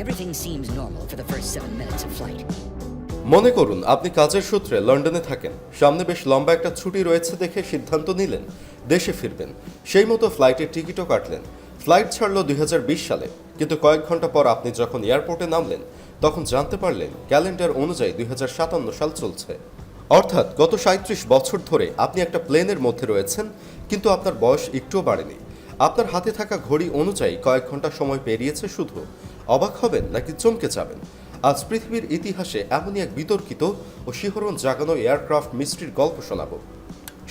Everything seems normal for the first 7 minutes of flight. মনে করুন আপনি কাজের সূত্রে লন্ডনে থাকেন, সামনে বেশ লম্বা একটা ছুটি রয়েছে দেখে সিদ্ধান্ত নিলেন দেশে ফিরবেন। সেই মতো ফ্লাইটের টিকিটও কাটলেন। ফ্লাইট ছাড়ল 2020 সালে, কিন্তু কয়েক ঘন্টা পর আপনি যখন এয়ারপোর্টে নামলেন তখন জানতে পারলেন ক্যালেন্ডার অনুযায়ী 2057 সাল চলছে। অর্থাৎ গত 37 বছর ধরে আপনি একটা প্লেনের মধ্যে রয়েছেন, কিন্তু আপনার বয়স একটুও বাড়েনি। আপনার হাতে থাকা ঘড়ি অনুযায়ী কয়েক ঘন্টা সময় পেরিয়েছে শুধু। অবাক হবেন নাকি চমকে যাবেন? আজ পৃথিবীর ইতিহাসে এমনই এক বিতর্কিত ও শিহরণ জাগানো এয়ারক্রাফট মিস্ট্রির গল্প শোনাব।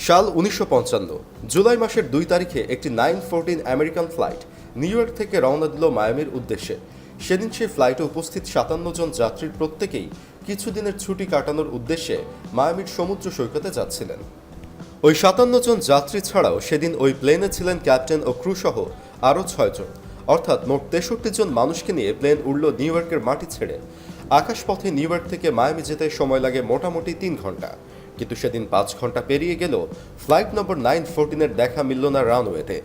সাল 1955, জুলাই মাসের 2 তারিখে একটি 914 আমেরিকান ফ্লাইট নিউ ইয়র্ক থেকে রওনা দিল মায়ামির উদ্দেশ্যে। সেদিন সেই ফ্লাইটে উপস্থিত 57 জন যাত্রীর প্রত্যেকেই কিছুদিনের ছুটি কাটানোর উদ্দেশ্যে মায়ামির সমুদ্র সৈকতে যাচ্ছিলেন। ওই 57 জন যাত্রী ছাড়াও সেদিন ওই প্লেনে ছিলেন ক্যাপ্টেন ও ক্রু সহ আরও 6 জন। অর্থাৎ মোট 63 জন মানুষকে নিয়ে প্লেন উড়ল নিউ ইয়র্কের মাটি ছেড়ে। আকাশপথে নিউ ইয়র্ক থেকে মায়ামি যেতে সময় লাগে মোটামুটি 3 ঘন্টা, কিন্তু সেদিন 5 ঘন্টা পেরিয়ে গেল ফ্লাইট নম্বর 914-এর দেখা মিলল না রানওয়েতে।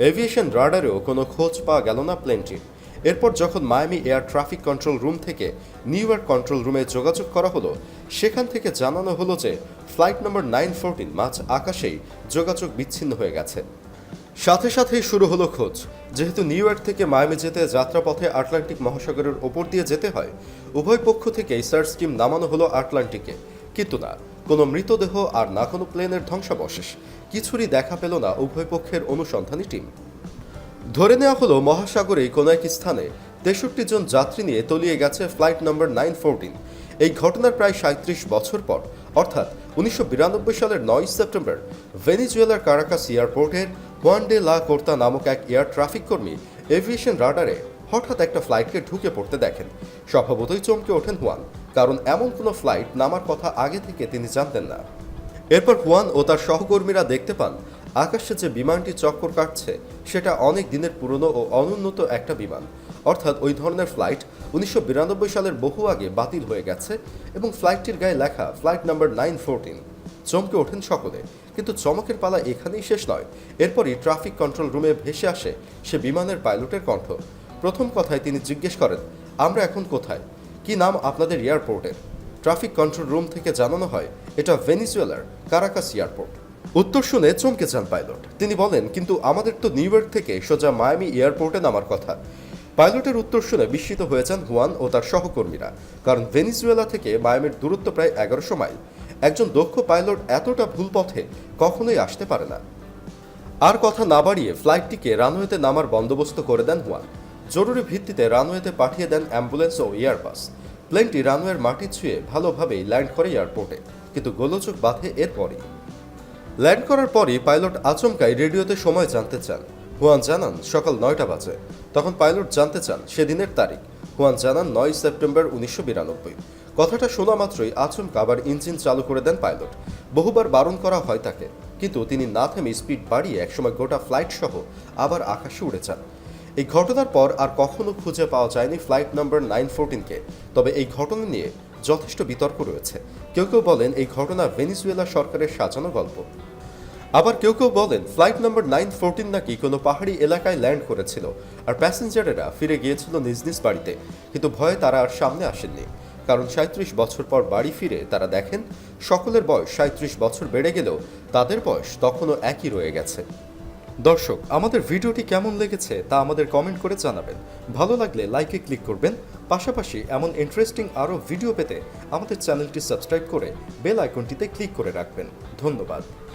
এভিয়েশন রাডারেও কোনো খোঁজ পাওয়া গেল না প্লেনটির। এরপর যখন Miami air traffic control room থেকে নিউ ইয়র্ক কন্ট্রোল রুমে যোগাযোগ করা হলো, সেখান থেকে জানানো হলো যে ফ্লাইট নম্বর 914 মাঝ আকাশেই যোগাযোগ বিচ্ছিন্ন হয়ে গেছে। সাথে সাথেই শুরু হলো খোঁজ। যেহেতু নিউ ইয়র্ক থেকে মায়ামি যেতে যাত্রাপথে আটলান্টিক মহাসাগরের ওপর দিয়ে যেতে হয়, উভয় পক্ষ থেকেই সার্চ টিম নামানো হলো আটলান্টিকে। কিন্তু না কোনো মৃতদেহ আর না কোনো প্লেনের ধ্বংসাবশেষ, কিছুরই দেখা পেল না উভয় পক্ষের অনুসন্ধানী টিম। ধরে নেওয়া হলো মহাসাগরেই কোনো এক স্থানে 63 জন যাত্রী নিয়ে তলিয়ে গেছে ফ্লাইট নম্বর 914। এই ঘটনার প্রায় 37 বছর পর, অর্থাৎ 1992 সালের 9 সেপ্টেম্বর, ভেনিজুয়েলার কারাকাস এয়ারপোর্টের হুয়ান ডে লা কোর্তা নামক এক এয়ার ট্রাফিক কর্মী এভিয়েশন রাডারে হঠাৎ একটা ফ্লাইটকে ঢুকে পড়তে দেখেন। স্বভাবতই চমকে ওঠেন হুয়ান, কারণ এমন কোনো ফ্লাইট নামার কথা আগে থেকে তিনি জানতেন না। এরপর হুয়ান ও তার সহকর্মীরা দেখতে পান আকাশে যে বিমানটি চক্কর কাটছে সেটা অনেক দিনের পুরনো ও অনুন্নত একটা বিমান। অর্থাৎ ওই ধরনের ফ্লাইট 1992 সালের বহু আগে বাতিল হয়ে গেছে এবং ফ্লাইটটির গায়ে লেখা ফ্লাইট নাম্বার 914। চমকে ওঠেন সকলে, কিন্তু চমকের পালা এখানেই শেষ নয়। এরপরই ট্রাফিক কন্ট্রোল রুমে ভেসে আসে সে বিমানের পাইলটের কণ্ঠ। প্রথম কথায় তিনি জিজ্ঞেস করেন, আমরা এখন কোথায়? কি নাম আপনাদের এয়ারপোর্টের? ট্রাফিক কন্ট্রোল রুম থেকে জানানো হয় এটা ভেনিজুয়েলার কারাকাস এয়ারপোর্ট। উত্তর শুনে চমকে যান পাইলট। তিনি বলেন, কিন্তু আমাদের তো নিউ ইয়র্ক থেকে সোজা মায়ামি এয়ারপোর্টে নামার কথা। পাইলটের উত্তর শুনে বিস্মিত হয়ে যান হুয়ান ও তার সহকর্মীরা, কারণ ভেনিজুয়েলা থেকে মায়ামির দূরত্ব প্রায় 1100 মাইল। একজন দক্ষ পাইলট এতটা ভুল পথে কখনোই আসতে পারে না। আর কথা না বাড়িয়ে ফ্লাইটটিকে রানওয়েতে নামার বন্দোবস্ত করে দেন হুয়ান। জরুরি ভিত্তিতে রানওয়েতে পাঠিয়ে দেন অ্যাম্বুলেন্স ও এয়ারবাস। প্লেনটি রানওয়ের মাটি ছুঁয়ে ভালোভাবেই ল্যান্ড করে এয়ারপোর্টে, কিন্তু গোলযোগ বাধে এরপরই। ল্যান্ড করার পরই পাইলট আচমকাই রেডিওতে সময় জানতে চান। হুয়ান জানান সকাল 9টা বাজে। তখন পাইলট জানতে চান সেদিনের তারিখ। হুয়ান জানান 9 সেপ্টেম্বর 1992। কথাটা শোনা মাত্রই আচমকা আবার ইঞ্জিন চালু করে দেন পাইলট। বহুবার বারণ করা হয় তাকে, কিন্তু তিনি না থেমে স্পিড বাড়িয়ে একসময় গোটা ফ্লাইট সহ আবার আকাশে উড়ে যান। এই ঘটনার পর আর কখনো খুঁজে পাওয়া যায়নি ফ্লাইট নম্বর 914-কে। তবে এই ঘটনা নিয়ে যথেষ্ট বিতর্ক রয়েছে। কেউ কেউ বলেন এই ঘটনা ভেনিজুয়েলা সরকারের সাজানো গল্প। আবার কেউ কেউ বলেন ফ্লাইট নম্বর 914 নাকি কোনো পাহাড়ি এলাকায় ল্যান্ড করেছিল আর প্যাসেঞ্জারেরা ফিরে গিয়েছিল নিজ নিজ বাড়িতে। কিন্তু ভয়ে তারা আর সামনে আসেননি, কারণ 37 বছর পর বাড়ি ফিরে তারা দেখেন সকলের বয়স 37 বছর বেড়ে গেলেও তাদের বয়স তখনও একই রয়ে গেছে। দর্শক, আমাদের ভিডিওটি কেমন লেগেছে তা আমাদের কমেন্ট করে জানাবেন। ভালো লাগলে লাইকে ক্লিক করবেন। পাশাপাশি এমন ইন্টারেস্টিং আরও ভিডিও পেতে আমাদের চ্যানেলটি সাবস্ক্রাইব করে বেল আইকনটিতে ক্লিক করে রাখবেন। ধন্যবাদ।